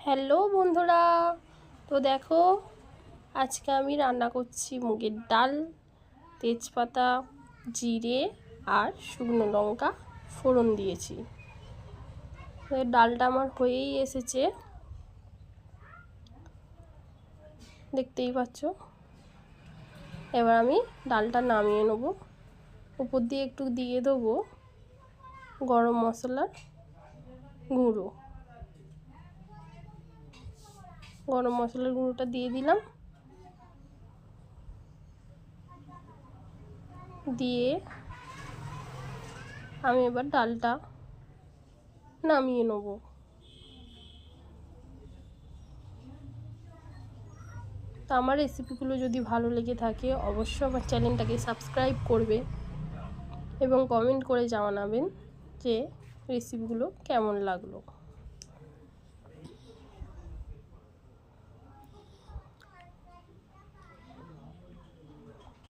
Hello বন্ধুরা, তো দেখো আজকে আমি রান্না করছি মুগের ডাল, তেজপাতা, জিরে আর শুকনো লঙ্কা ফোড়ন দিয়েছি। ডালটা আমার হয়েই এসেছে, দেখতেই পাচ্ছ। এবার আমি ডালটা নামিয়ে নেব। উপর দিয়ে একটু দিয়ে দেবো গরম মশলার গুঁড়ো। গরম মশলার গুঁড়োটা দিয়ে দিলাম, দিয়ে আমি এবার ডালটা নামিয়ে নেব। তো আমার রেসিপিগুলো যদি ভালো লেগে থাকে অবশ্যই আমার চ্যানেলটাকে সাবস্ক্রাইব করবে এবং কমেন্ট করে জানাবেন যে রেসিপিগুলো কেমন লাগলো।